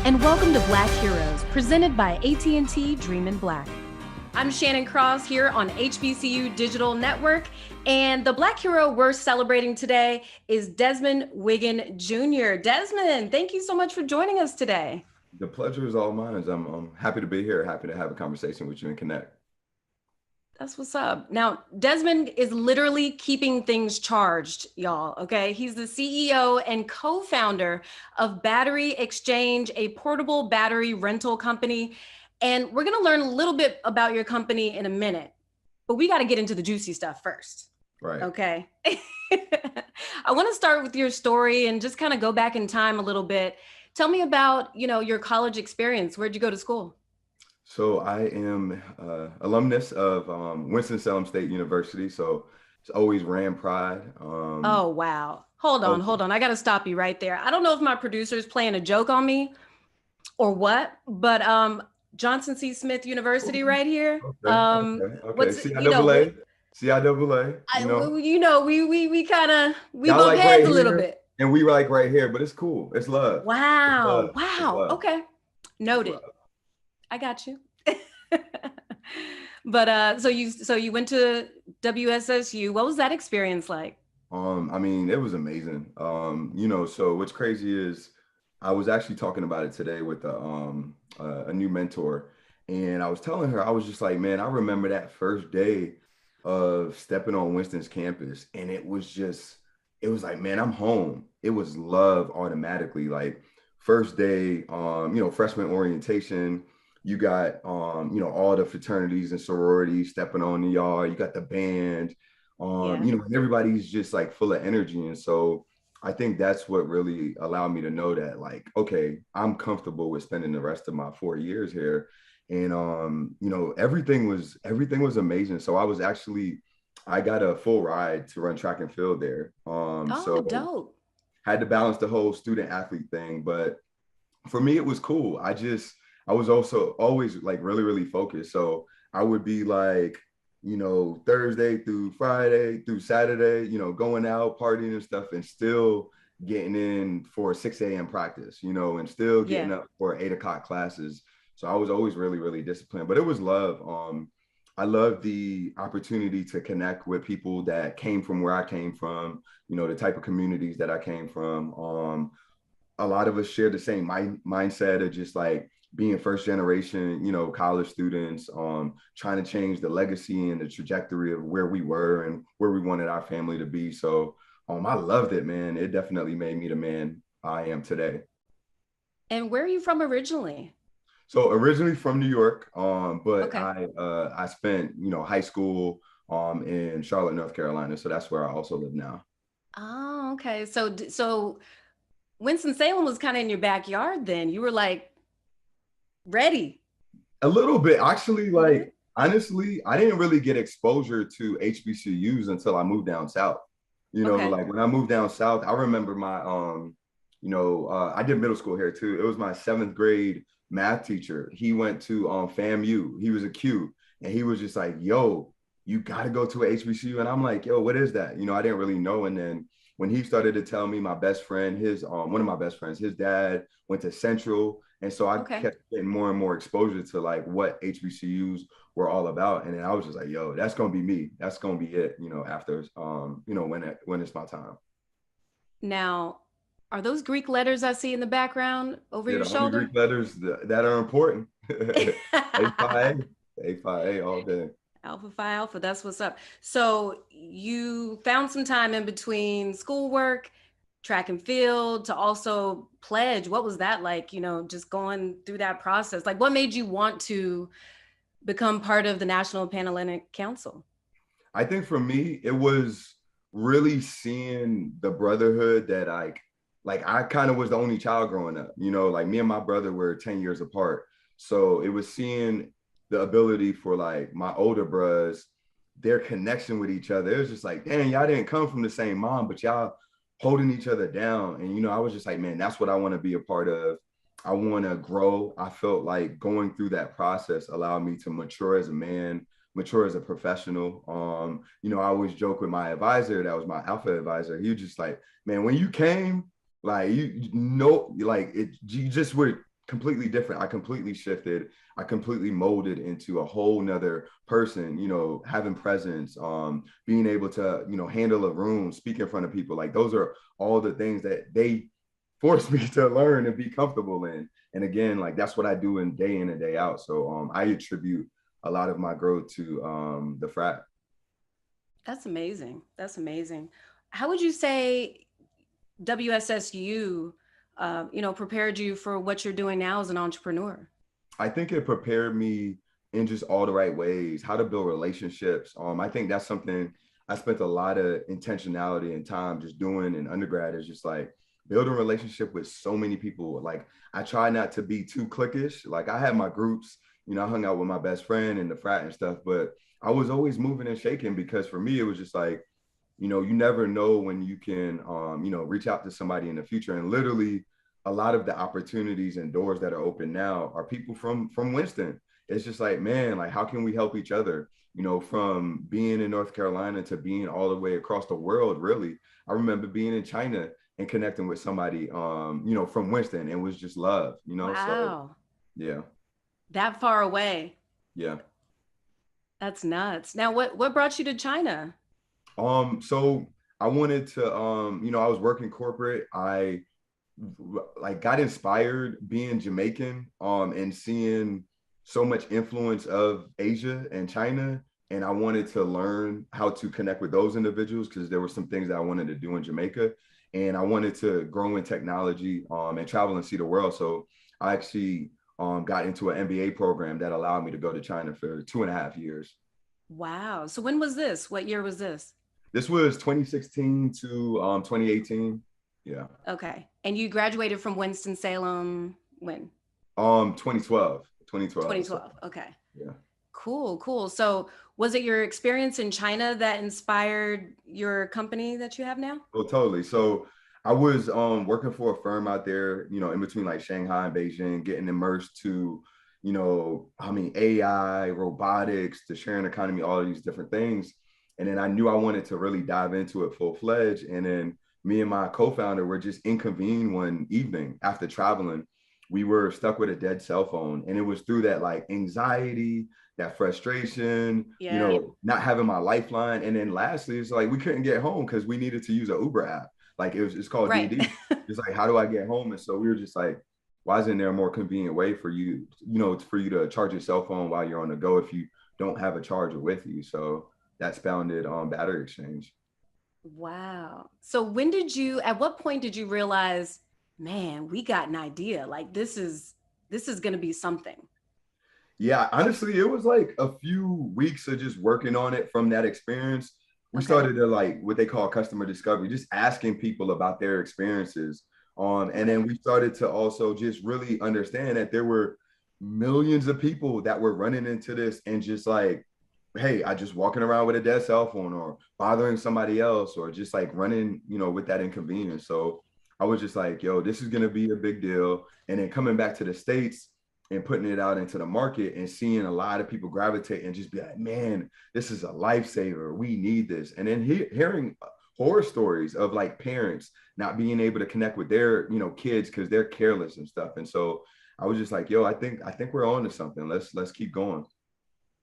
and welcome to Black Heroes, presented by AT&T Dream in Black. I'm Shannon Cross here on HBCU Digital Network, and the Black hero we're celebrating today is Desmond Wiggan Jr. Desmond, thank you so much for joining us today. The pleasure is all mine. I'm happy to be here, happy to have a conversation with you and connect. That's what's up. Now, Desmond is literally keeping things charged, y'all, okay? He's the CEO and co-founder of BatteryXchange, a portable battery rental company. And we're gonna learn a little bit about your company in a minute, but we gotta get into the juicy stuff first. Right. Okay. I wanna start with your story and just kind of go back in time a little bit. Tell me about, your college experience. Where'd you go to school? So I am alumnus of Winston-Salem State University. So it's always ran pride. Oh, wow. Hold on. I got to stop you right there. I don't know if my producer is playing a joke on me or what, but Johnson C. Smith University right here. Okay. What's, CIAA, we y'all bump like heads right a little here, bit. and we like right here, but it's cool. It's love. Wow. It's love. Okay. Noted. I got you. But so you went to WSSU. What was that experience like? It was amazing. So what's crazy is I was actually talking about it today with a new mentor, and I was telling her, I was just like, man, I remember that first day of stepping on Winston's campus, and it was like, man, I'm home. It was love automatically. Like first day, freshman orientation, you got all the fraternities and sororities stepping on the yard. You got the band, everybody's just like full of energy. And so I think that's what really allowed me to know that, like, okay, I'm comfortable with spending the rest of my 4 years here. And everything was amazing. So I got a full ride to run track and field there. So dope. Had to balance the whole student athlete thing, but for me it was cool. I was also always like really, really focused. So I would be like, Thursday through Friday through Saturday, going out, partying and stuff, and still getting in for 6 a.m. practice, and still getting up for 8 o'clock classes. So I was always really, really disciplined, but it was love. I love the opportunity to connect with people that came from where I came from, the type of communities that I came from. A lot of us share the same mindset of just like being first generation, college students, trying to change the legacy and the trajectory of where we were and where we wanted our family to be. So I loved it, man. It definitely made me the man I am today. And where are you from originally? So originally from New York, but Okay. I spent, high school in Charlotte, North Carolina. So that's where I also live now. Oh, okay. So Winston-Salem was kind of in your backyard then. You were like ready. A little bit. Actually, like, honestly, I didn't really get exposure to HBCUs until I moved down south. Like when I moved down south, I remember my, I did middle school here too. It was my 7th grade math teacher. He went to FAMU. He was a Q, and he was just like, yo, you got to go to a HBCU. And I'm like, yo, what is that? I didn't really know. And then when he started to tell me, my best friend, one of my best friends, his dad went to Central. And so I kept getting more and more exposure to like what HBCUs were all about. And then I was just like, yo, that's going to be me. That's going to be it, after, when it's my time. Now, are those Greek letters I see in the background over your shoulder? Greek letters that are important. A Phi A all day. Alpha Phi Alpha, that's what's up. So you found some time in between schoolwork, track and field, to also pledge. What was that like, just going through that process? Like, what made you want to become part of the National Panhellenic Council? I think for me, it was really seeing the brotherhood that I kind of was the only child growing up, like me and my brother were 10 years apart. So it was seeing the ability for like my older bros, their connection with each other. It was just like, dang, y'all didn't come from the same mom, but y'all holding each other down. And, I was just like, man, that's what I want to be a part of. I want to grow. I felt like going through that process allowed me to mature as a man, mature as a professional. I always joke with my advisor, that was my alpha advisor. He was just like, man, when you came, like, you just were completely different. I completely shifted. I completely molded into a whole nother person, having presence, being able to, handle a room, speak in front of people. Like those are all the things that they forced me to learn and be comfortable in. And again, like that's what I do in and day out. So I attribute a lot of my growth to the frat. That's amazing. That's amazing. How would you say WSSU, prepared you for what you're doing now as an entrepreneur? I think it prepared me in just all the right ways, how to build relationships. I think that's something I spent a lot of intentionality and time just doing in undergrad, is just like building a relationship with so many people. Like I try not to be too cliquish. Like I had my groups, I hung out with my best friend in the frat and stuff, but I was always moving and shaking, because for me, it was just like, you never know when you can, reach out to somebody in the future. And literally, a lot of the opportunities and doors that are open now are people from Winston. It's just like, man, like how can we help each other? From being in North Carolina to being all the way across the world. Really, I remember being in China and connecting with somebody, from Winston, and it was just love. So Wow. yeah, That far away. yeah. That's nuts. Now, what brought you to China? So I wanted to, I was working corporate. I like got inspired being Jamaican, and seeing so much influence of Asia and China. And I wanted to learn how to connect with those individuals, because there were some things that I wanted to do in Jamaica. And I wanted to grow in technology, and travel and see the world. So I actually got into an MBA program that allowed me to go to China for 2.5 years. Wow. So when was this? What year was this? This was 2016 to 2018. Yeah. Okay. And you graduated from Winston-Salem when? 2012. 2012. So 2012. Okay. yeah. Cool, cool. So was it your experience in China that inspired your company that you have now? Oh, totally. So I was working for a firm out there, in between like Shanghai and Beijing, getting immersed to, AI, robotics, the sharing economy, all of these different things. And then I knew I wanted to really dive into it full fledged. And then me and my co-founder were just inconvened one evening after traveling. We were stuck with a dead cell phone. And it was through that like anxiety, that frustration, Yeah. not having my lifeline. And then lastly, it's like we couldn't get home because we needed to use an Uber app. Like it's called Right. DD. It's like, how do I get home? And so we were just like, why isn't there a more convenient way for you, for you to charge your cell phone while you're on the go if you don't have a charger with you? So that's founded on BatteryXchange. Wow. So at what point did you realize, man, we got an idea. Like this is going to be something. Yeah, honestly, it was like a few weeks of just working on it from that experience. We Okay. started to like what they call customer discovery, just asking people about their experiences. And Okay. then we started to also just really understand that there were millions of people that were running into this and just like, hey, I just walking around with a dead cell phone or bothering somebody else or just like running, with that inconvenience. So I was just like, yo, this is gonna be a big deal. And then coming back to the States and putting it out into the market and seeing a lot of people gravitate and just be like, man, this is a lifesaver. We need this. And then hearing horror stories of like parents not being able to connect with their, kids because they're careless and stuff. And so I was just like, yo, I think we're on to something. Let's keep going.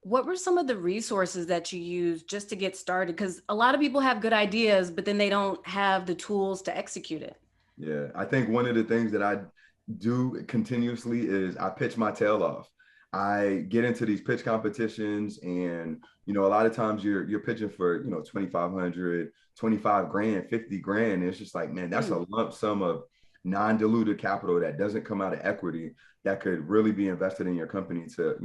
What were some of the resources that you used just to get started? Because a lot of people have good ideas, but then they don't have the tools to execute it. Yeah, I think one of the things that I do continuously is I pitch my tail off. I get into these pitch competitions, and a lot of times you're pitching for 2,500, 25 grand, 50 grand. And it's just like, man, that's Mm. a lump sum of non-diluted capital that doesn't come out of equity that could really be invested in your company to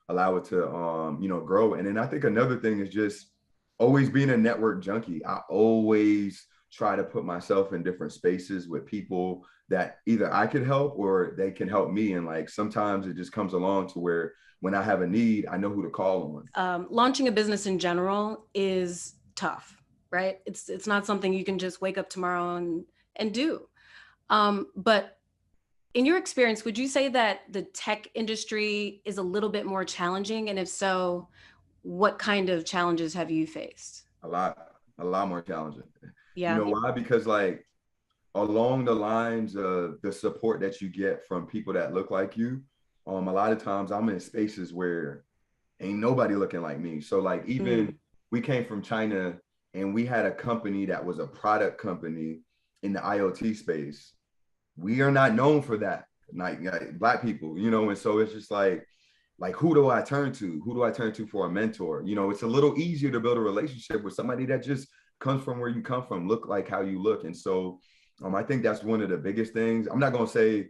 allow it to grow. And then I think another thing is just always being a network junkie. I always try to put myself in different spaces with people that either I could help or they can help me. And like sometimes it just comes along to where when I have a need, I know who to call on. Launching a business in general is tough, right? It's not something you can just wake up tomorrow and do. But in your experience, would you say that the tech industry is a little bit more challenging? And if so, what kind of challenges have you faced? A lot more challenging. You Yeah. know why? Because like along the lines of the support that you get from people that look like you. A lot of times I'm in spaces where ain't nobody looking like me. So like even Mm, we came from China and we had a company that was a product company in the IoT space. We are not known for that, like Black people, and so it's just like who do I turn to? Who do I turn to for a mentor? It's a little easier to build a relationship with somebody that just comes from where you come from, look like how you look. And so I think that's one of the biggest things. I'm not gonna say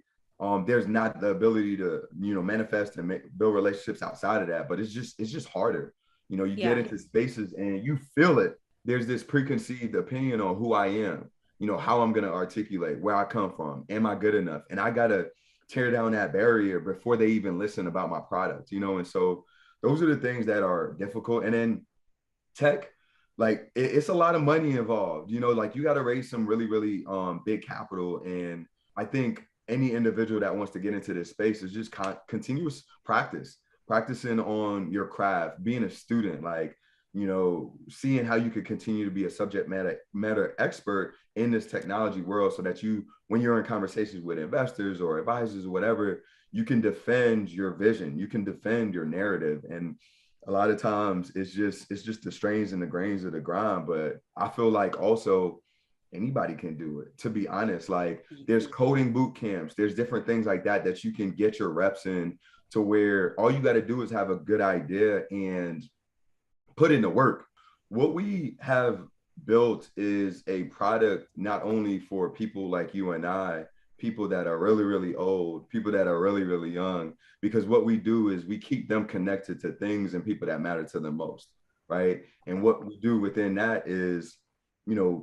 there's not the ability to manifest and build relationships outside of that, but it's just harder. You get yeah. into spaces and you feel it. There's this preconceived opinion on who I am, how I'm gonna articulate where I come from. Am I good enough? And I gotta tear down that barrier before they even listen about my product, and so those are the things that are difficult. And then tech, like it's a lot of money involved, like you got to raise some really, really big capital. And I think any individual that wants to get into this space is just continuous practicing on your craft, being a student, like seeing how you could continue to be a subject matter expert in this technology world, so that when you're in conversations with investors or advisors or whatever, you can defend your vision, you can defend your narrative. And a lot of times it's just the strains and the grains of the grind. But I feel like also anybody can do it, to be honest. Like there's coding boot camps, there's different things like that you can get your reps in, to where all you got to do is have a good idea and put in the work. What we have built is a product not only for people like you and I, people that are really, really old, people that are really, really young, because what we do is we keep them connected to things and people that matter to them most, right? And what we do within that is,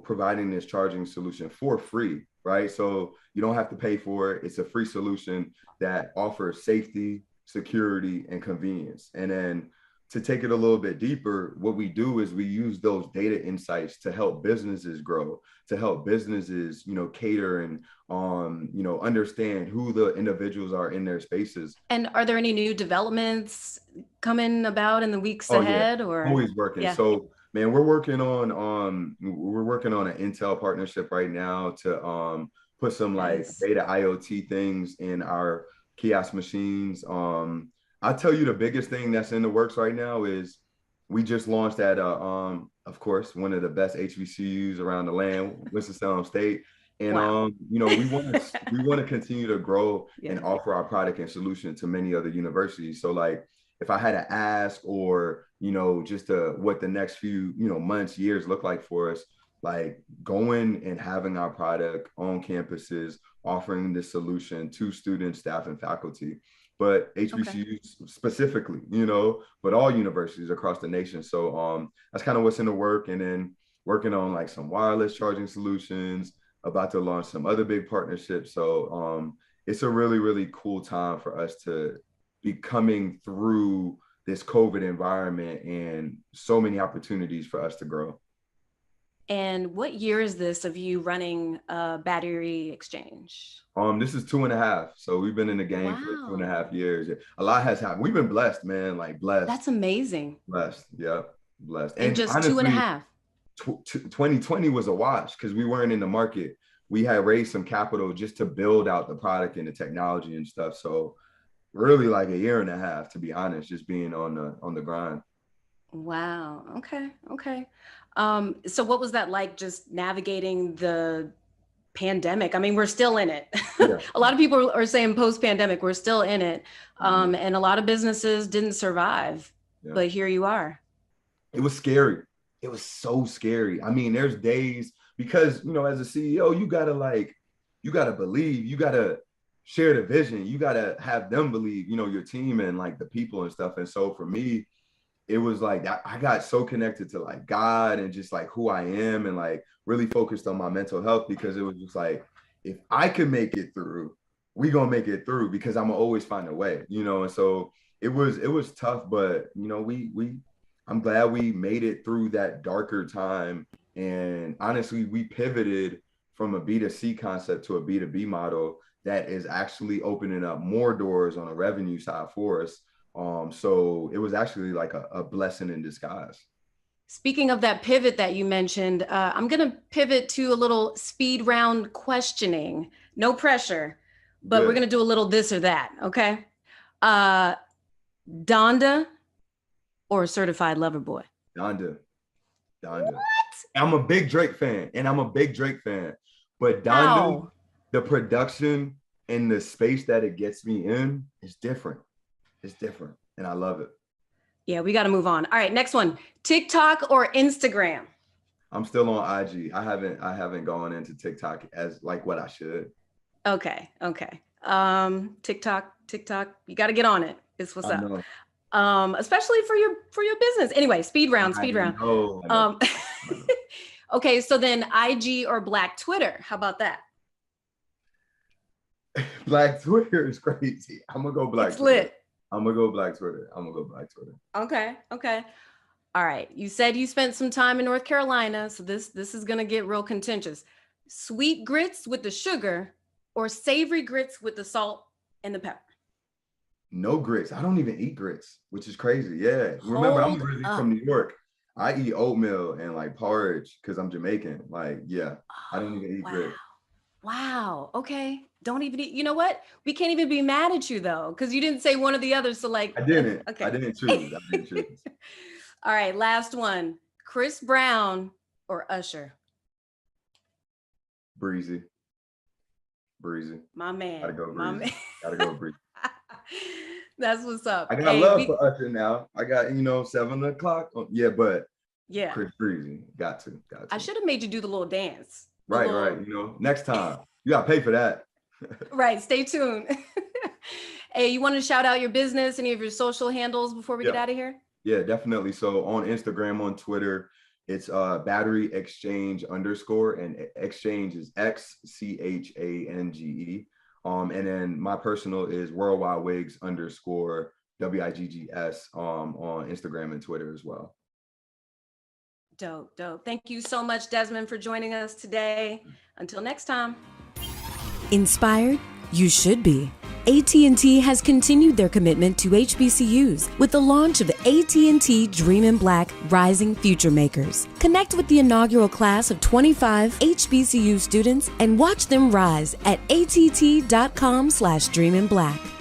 providing this charging solution for free, right? So you don't have to pay for it. It's a free solution that offers safety, security, and convenience. And then to take it a little bit deeper, what we do is we use those data insights to help businesses grow, to help businesses, cater and understand who the individuals are in their spaces. And are there any new developments coming about in the weeks Oh yeah, ahead or always working. yeah, So man, we're working on an Intel partnership right now to put some like nice. data IoT things in our kiosk machines. I'll tell you the biggest thing that's in the works right now is we just launched at of course one of the best HBCUs around the land, Winston-Salem State. And Wow. we want to continue to grow Yeah. and offer our product and solution to many other universities. So like if I had to ask, or just what the next few months, years look like for us, like going and having our product on campuses, offering this solution to students, staff, and faculty, but Okay. HBCUs specifically, but all universities across the nation. So that's kind of what's in the work. And then working on like some wireless charging solutions, about to launch some other big partnerships. So it's a really, really cool time for us to be coming through this COVID environment, and so many opportunities for us to grow. And what year is this of you running Battery Exchange? This is 2.5. So we've been in the game for two and a Wow. half years. A lot has happened. We've been blessed, man. Like blessed, That's amazing. blessed. Yep, blessed. In And just two and a honestly, half. 2020 was a wash because we weren't in the market. We had raised some capital just to build out the product and the technology and stuff. So really like a year and a half, to be honest, just being on the grind. Wow. Okay. Okay. So what was that like just navigating the pandemic? I mean, we're still in it. Yeah. A lot of people are saying post-pandemic, we're still in it. Mhm. And a lot of businesses didn't survive, Yeah. but here you are. It was scary. It was so scary. I mean, there's days because, as a CEO, you gotta believe, you gotta share the vision, you gotta have them believe, your team and like the people and stuff. And so for me, it was like I got so connected to like God and just like who I am, and like really focused on my mental health, because it was just like, if I could make it through, we gonna make it through, because I'm gonna always find a way, and so it was tough. But we I'm glad we made it through that darker time. And honestly, we pivoted from a B2C concept to a B2B model that is actually opening up more doors on a revenue side for us. So it was actually like a blessing in disguise. Speaking of that pivot that you mentioned, I'm going to pivot to a little speed round questioning. No pressure, but we're Good. going to do a little this or that. Okay. Uh, Donda or Certified Lover Boy? Donda. Donda. What? I'm a big Drake fan, but Donda, How? the production and the space that it gets me in is different. It's different, and I love it. Yeah, we got to move on. All right, next one. TikTok or Instagram? I'm still on IG. I haven't gone into TikTok as like what I should. Okay. TikTok. You got to get on it. It's what's I up. know. Especially for your business. Anyway, speed round. I know. Okay, so then IG or Black Twitter? How about that? Black Twitter is crazy. I'm gonna go Black It's Twitter. lit. I'm gonna go Black Twitter. Okay. All right. You said you spent some time in North Carolina, so this is gonna get real contentious. Sweet grits with the sugar or savory grits with the salt and the pepper? No grits. I don't even eat grits, which is crazy. Yeah. Remember, I'm originally from New York. I eat oatmeal and like porridge because I'm Jamaican. Like, yeah, I don't even eat grits. Wow. Okay. Don't even eat. You know what? We can't even be mad at you though, because you didn't say one or the other. So like, I didn't. Okay. I didn't choose. All right. Last one. Chris Brown or Usher? Breezy. My man. Gotta go Breezy. That's what's up. I got love for Usher now. I got, 7:00. Yeah, but yeah, Chris Breezy. Got to. I should have made you do the little dance. Right. Next time. You gotta pay for that. Right. Stay tuned. Hey, you want to shout out your business, any of your social handles before we get out of here? Yeah, definitely. So on Instagram, on Twitter, it's BatteryXchange _ and exchange is XCHANGE. And then my personal is Worldwide Wigs _ WIGGS on Instagram and Twitter as well. Dope. Thank you so much, Desmond, for joining us today. Until next time. Inspired? You should be. AT&T has continued their commitment to HBCUs with the launch of AT&T Dream in Black Rising Future Makers. Connect with the inaugural class of 25 HBCU students and watch them rise at att.com/dreaminblack.